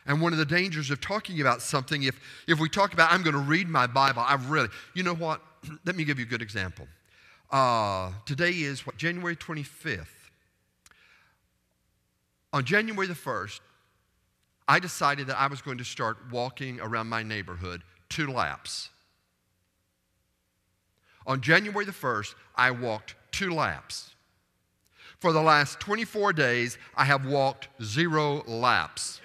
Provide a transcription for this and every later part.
And one of the dangers of talking about something, if we talk about, I'm going to read my Bible, you know what? Let me give you a good example. Today is January 25th. On January the 1st, I decided that I was going to start walking around my neighborhood 2 laps. On January the 1st, I walked 2 laps. For the last 24 days, I have walked 0 laps.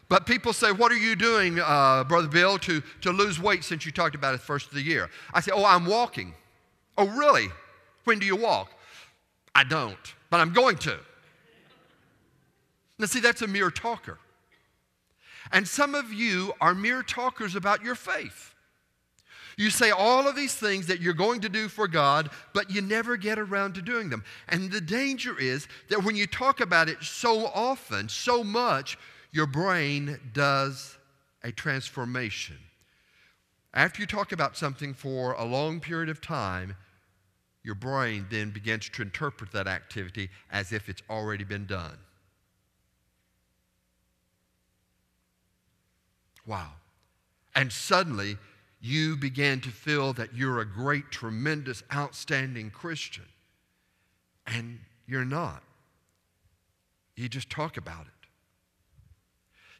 But people say, what are you doing, Brother Bill, to lose weight since you talked about it first of the year? I say, I'm walking. Oh, really? When do you walk? I don't, but I'm going to. Now, see, that's a mere talker. And some of you are mere talkers about your faith. You say all of these things that you're going to do for God, but you never get around to doing them. And the danger is that when you talk about it so often, so much, your brain does a transformation. After you talk about something for a long period of time, your brain then begins to interpret that activity as if it's already been done. Wow. And suddenly, you begin to feel that you're a great, tremendous, outstanding Christian. And you're not. You just talk about it.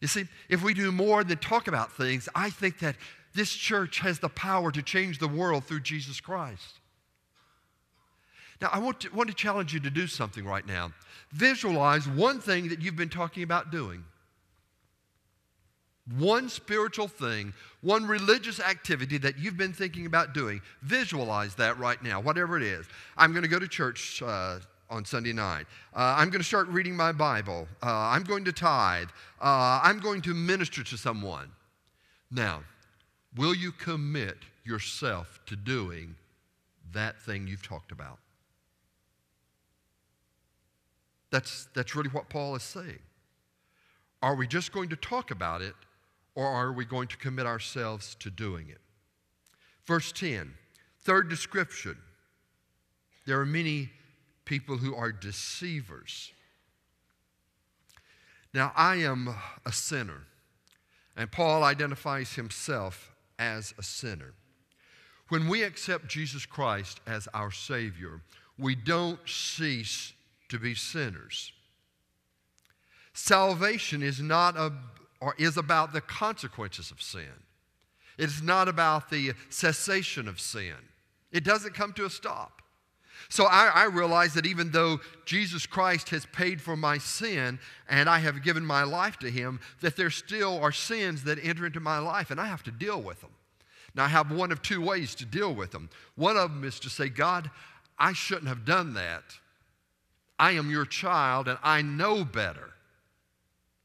You see, if we do more than talk about things, I think that this church has the power to change the world through Jesus Christ. Now, I want to challenge you to do something right now. Visualize one thing that you've been talking about doing. One spiritual thing, one religious activity that you've been thinking about doing. Visualize that right now, whatever it is. I'm going to go to church on Sunday night. I'm going to start reading my Bible. I'm going to tithe. I'm going to minister to someone. Now, will you commit yourself to doing that thing you've talked about? That's really what Paul is saying. Are we just going to talk about it, or are we going to commit ourselves to doing it? Verse 10, third description. There are many people who are deceivers. Now, I am a sinner, and Paul identifies himself as a sinner. When we accept Jesus Christ as our Savior, we don't cease to be sinners. Salvation is about the consequences of sin. It is not about the cessation of sin. It doesn't come to a stop. So I realize that even though Jesus Christ has paid for my sin and I have given my life to Him, that there still are sins that enter into my life and I have to deal with them. Now I have one of 2 ways to deal with them. One of them is to say, God, I shouldn't have done that. I am your child and I know better.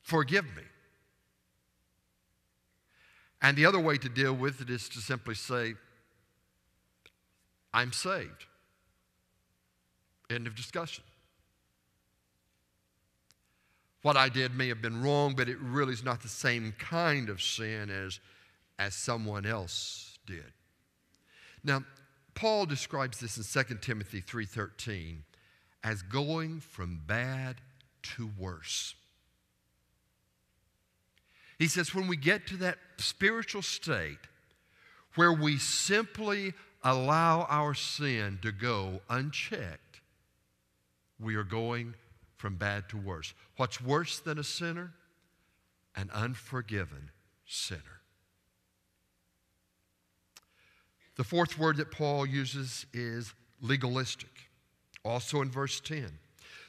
Forgive me. And the other way to deal with it is to simply say, I'm saved. End of discussion. What I did may have been wrong, but it really is not the same kind of sin as someone else did. Now, Paul describes this in 2 Timothy 3:13 as going from bad to worse. He says when we get to that spiritual state where we simply allow our sin to go unchecked, we are going from bad to worse. What's worse than a sinner? An unforgiven sinner. The fourth word that Paul uses is legalistic, also in verse 10.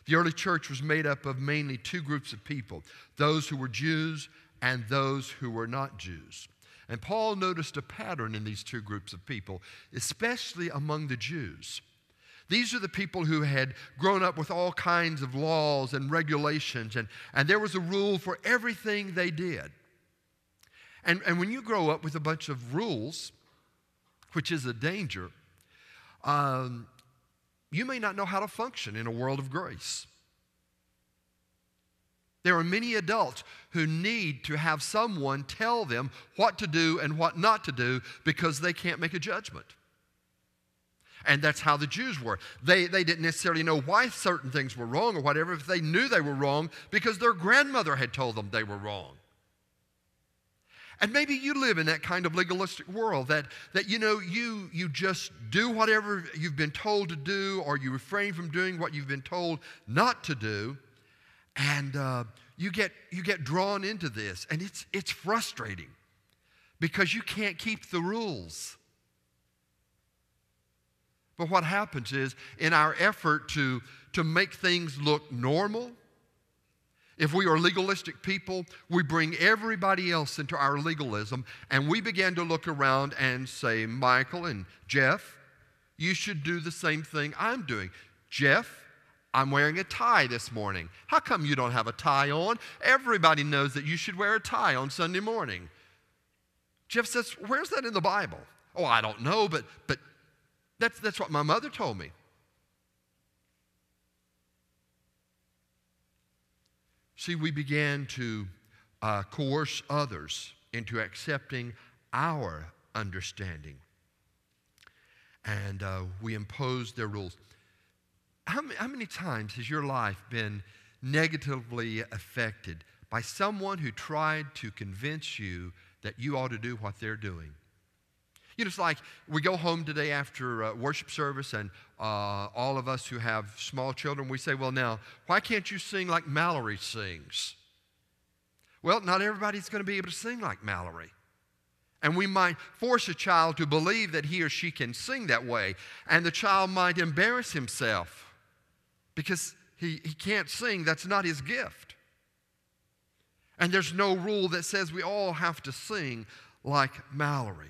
The early church was made up of mainly 2 groups of people, those who were Jews and those who were not Jews. And Paul noticed a pattern in these 2 groups of people, especially among the Jews. These are the people who had grown up with all kinds of laws and regulations, and there was a rule for everything they did. And when you grow up with a bunch of rules, which is a danger, you may not know how to function in a world of grace. There are many adults who need to have someone tell them what to do and what not to do because they can't make a judgment. And that's how the Jews were. They didn't necessarily know why certain things were wrong or whatever, if they knew they were wrong because their grandmother had told them they were wrong. And maybe you live in that kind of legalistic world that you just do whatever you've been told to do, or you refrain from doing what you've been told not to do, and you get drawn into this, and it's frustrating because you can't keep the rules. But what happens is, in our effort to make things look normal, if we are legalistic people, we bring everybody else into our legalism, and we begin to look around and say, Michael and Jeff, you should do the same thing I'm doing. Jeff, I'm wearing a tie this morning. How come you don't have a tie on? Everybody knows that you should wear a tie on Sunday morning. Jeff says, where's that in the Bible? Oh, I don't know, but that's what my mother told me. See, we began to coerce others into accepting our understanding. And we imposed their rules. How many times has your life been negatively affected by someone who tried to convince you that you ought to do what they're doing? You know, it's like we go home today after worship service, and all of us who have small children, we say, well, now, why can't you sing like Mallory sings? Well, not everybody's going to be able to sing like Mallory. And we might force a child to believe that he or she can sing that way, and the child might embarrass himself because he can't sing. That's not his gift. And there's no rule that says we all have to sing like Mallory.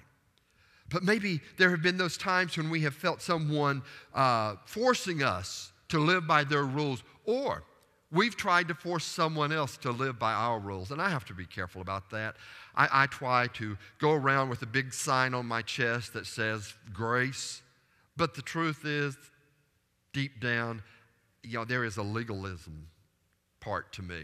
But maybe there have been those times when we have felt someone forcing us to live by their rules, or we've tried to force someone else to live by our rules. And I have to be careful about that. I try to go around with a big sign on my chest that says grace. But the truth is, deep down, there is a legalism part to me.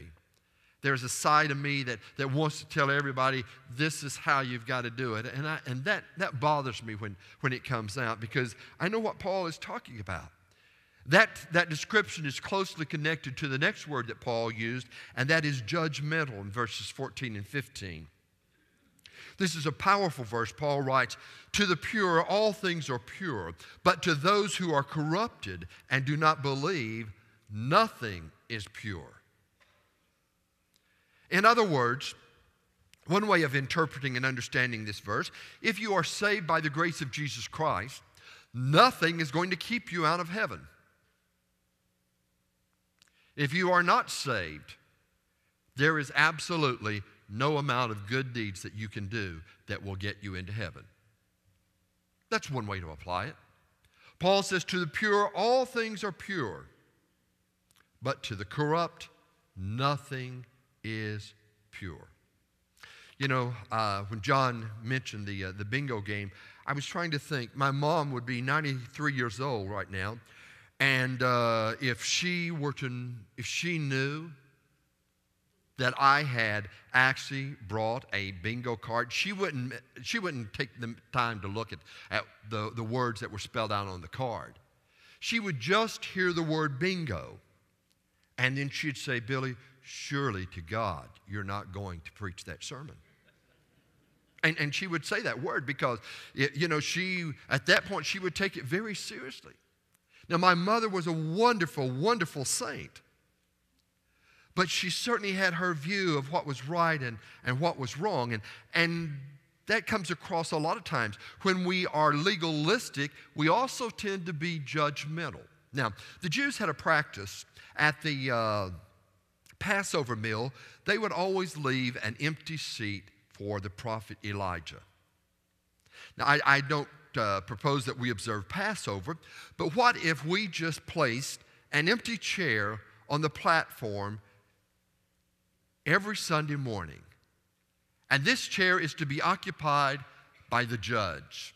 There's a side of me that wants to tell everybody, this is how you've got to do it. And that bothers me when it comes out, because I know what Paul is talking about. That description is closely connected to the next word that Paul used, and that is judgmental in verses 14 and 15. This is a powerful verse. Paul writes, to the pure, all things are pure, but to those who are corrupted and do not believe, nothing is pure. In other words, one way of interpreting and understanding this verse, if you are saved by the grace of Jesus Christ, nothing is going to keep you out of heaven. If you are not saved, there is absolutely no amount of good deeds that you can do that will get you into heaven. That's one way to apply it. Paul says, to the pure, all things are pure, but to the corrupt, nothing is pure. You know, when John mentioned the bingo game, I was trying to think. My mom would be 93 years old right now, and if she knew that I had actually brought a bingo card, she wouldn't take the time to look at the words that were spelled out on the card. She would just hear the word bingo, and then she'd say, Billy, surely to God, you're not going to preach that sermon. And she would say that word because, at that point, she would take it very seriously. Now, my mother was a wonderful, wonderful saint. But she certainly had her view of what was right and what was wrong. And that comes across a lot of times. When we are legalistic, we also tend to be judgmental. Now, the Jews had a practice at the Passover meal. They would always leave an empty seat for the prophet Elijah. Now, I don't propose that we observe Passover, but what if we just placed an empty chair on the platform every Sunday morning? And this chair is to be occupied by the judge.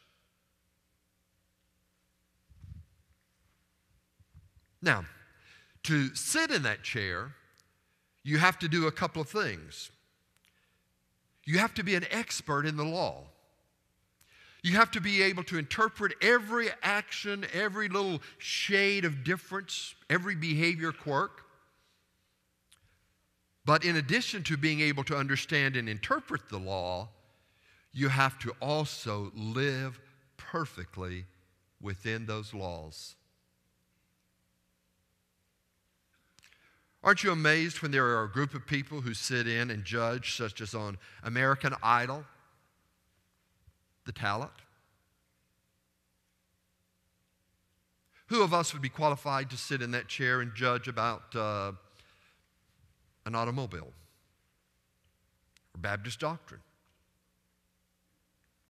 Now, to sit in that chair, you have to do a couple of things. You have to be an expert in the law. You have to be able to interpret every action, every little shade of difference, every behavior quirk. But in addition to being able to understand and interpret the law, you have to also live perfectly within those laws. Aren't you amazed when there are a group of people who sit in and judge, such as on American Idol, the talent? Who of us would be qualified to sit in that chair and judge about an automobile or Baptist doctrine?